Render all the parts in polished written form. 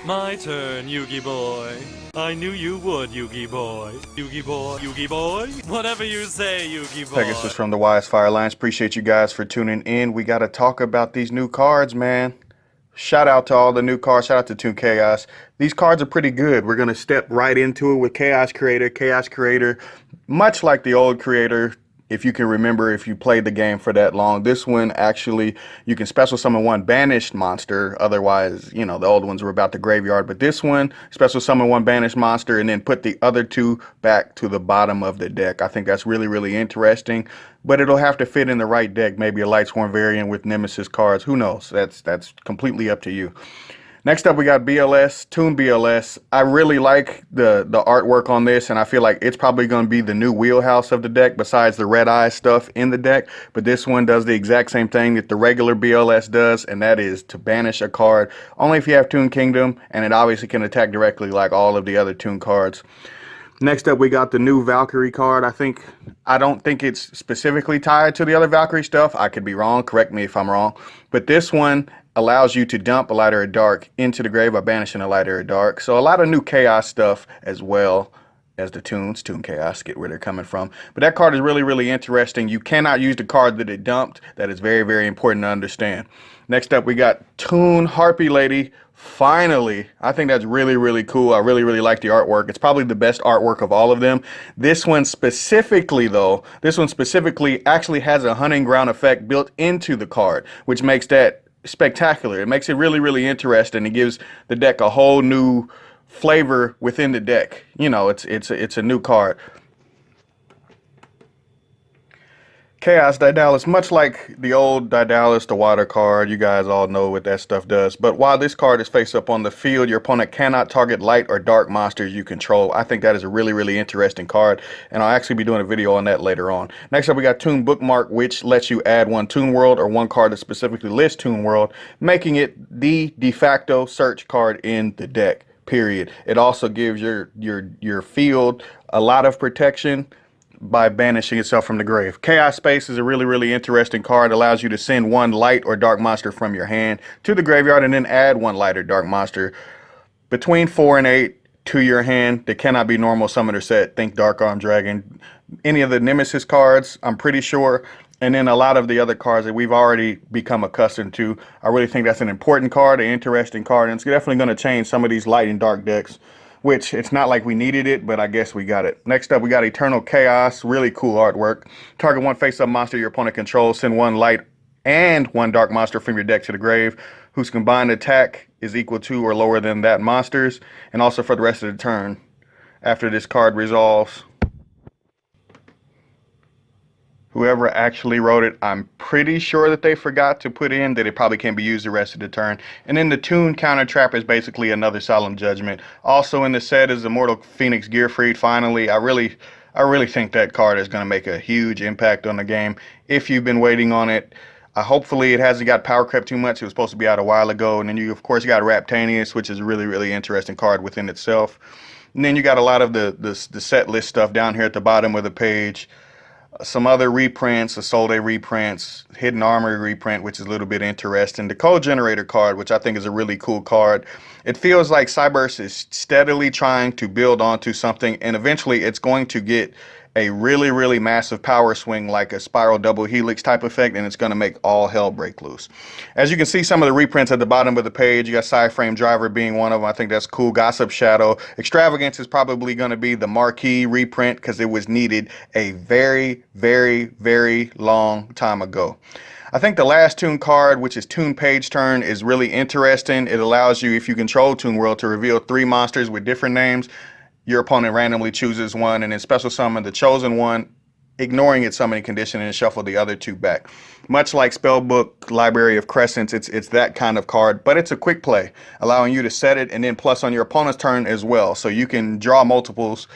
My turn, Yugi boy. I knew you would, Yugi boy. Yugi boy, Yugi boy. Whatever you say, Yugi boy. Pegasus from the Wise Fire Alliance. Appreciate you guys for tuning in. We got to talk about these new cards, man. Shout out to all the new cards. Shout out to Toon Chaos. These cards are pretty good. We're going to step right into it with Chaos Creator. Chaos Creator, much like the old Creator, if you can remember, if you played the game for that long, this one actually, you can special summon one banished monster. Otherwise, you know, the old ones were about the graveyard. But this one, special summon one banished monster and then put the other two back to the bottom of the deck. I think that's really, really interesting. But it'll have to fit in the right deck. Maybe a Lightsworn variant with Nemesis cards. Who knows? That's completely up to you. Next up, we got BLS, Toon BLS. I really like the artwork on this, and I feel like it's probably going to be the new wheelhouse of the deck besides the red eye stuff in the deck. But this one does the exact same thing that the regular BLS does, and that is to banish a card only if you have Toon Kingdom, and it obviously can attack directly like all of the other Toon cards. Next up, we got the new Valkyrie card. I don't think it's specifically tied to the other Valkyrie stuff. I could be wrong. Correct me if I'm wrong. But this one allows you to dump a light or a dark into the grave by banishing a light or a dark. So a lot of new chaos stuff as well as the Toons. Toon Chaos, get where they're coming from. But that card is really, really interesting. You cannot use the card that it dumped. That is very, very important to understand. Next up, we got Toon Harpy Lady. Finally, I think that's really, really cool. I really, really like the artwork. It's probably the best artwork of all of them. This one specifically, though, actually has a hunting ground effect built into the card, which makes that spectacular. It makes it really, really interesting. It gives the deck a whole new flavor within the deck. You know, it's a new card. Chaos Daedalus, much like the old Daedalus, the water card, you guys all know what that stuff does. But while this card is face up on the field, your opponent cannot target light or dark monsters you control. I think that is a really, really interesting card, and I'll actually be doing a video on that later on. Next up, we got Toon Bookmark, which lets you add one Toon World or one card that specifically lists Toon World, making it the de facto search card in the deck, period. It also gives your field a lot of protection by banishing itself from the grave. Chaos Space is a really, really interesting card. It allows you to send one light or dark monster from your hand to the graveyard and then add one light or dark monster between 4 and 8 to your hand. They cannot be normal summoned or set. Think Dark Arm Dragon. Any of the Nemesis cards, I'm pretty sure. And then a lot of the other cards that we've already become accustomed to. I really think that's an important card, an interesting card, and it's definitely going to change some of these light and dark decks, which it's not like we needed it, but I guess we got it. Next up, we got Eternal Chaos. Really cool artwork. Target one face-up monster your opponent controls. Send one light and one dark monster from your deck to the grave, whose combined attack is equal to or lower than that monster's, and also for the rest of the turn. After this card resolves, whoever actually wrote it, I'm pretty sure that they forgot to put in that it probably can't be used the rest of the turn. And then the Toon Counter Trap is basically another Solemn Judgment. Also in the set is Immortal Phoenix Gearfried. Finally, I really think that card is going to make a huge impact on the game. If you've been waiting on it, hopefully it hasn't got power crept too much. It was supposed to be out a while ago. And then you, of course, got Raptanius, which is a really, really interesting card within itself. And then you got a lot of the set list stuff down here at the bottom of the page. Some other reprints, a Soul Day reprints, Hidden Armory reprint, which is a little bit interesting. The Code Generator card, which I think is a really cool card. It feels like Cyberse is steadily trying to build onto something, and eventually it's going to get a really, really massive power swing like a Spiral Double Helix type effect, and it's going to make all hell break loose. As you can see, some of the reprints at the bottom of the page, you got Sci-Frame Driver being one of them. I think that's cool. Gossip Shadow. Extravagance is probably going to be the marquee reprint because it was needed a very, very, very long time ago. I think the last Toon card, which is Toon Page Turn, is really interesting. It allows you, if you control Toon World, to reveal 3 monsters with different names. Your opponent randomly chooses one and then special summon the chosen one, ignoring its summoning condition, and shuffle the other 2 back. Much like Spellbook Library of Crescents, it's that kind of card, but it's a quick play, allowing you to set it and then plus on your opponent's turn as well. So you can draw multiples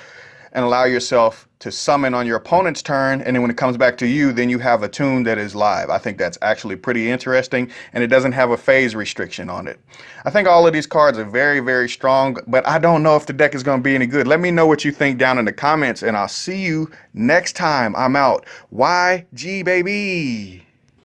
and allow yourself to summon on your opponent's turn, and then when it comes back to you, then you have a Toon that is live. I think that's actually pretty interesting, and it doesn't have a phase restriction on it. I think all of these cards are very, very strong, but I don't know if the deck is going to be any good. Let me know what you think down in the comments, and I'll see you next time. I'm out. YG, baby.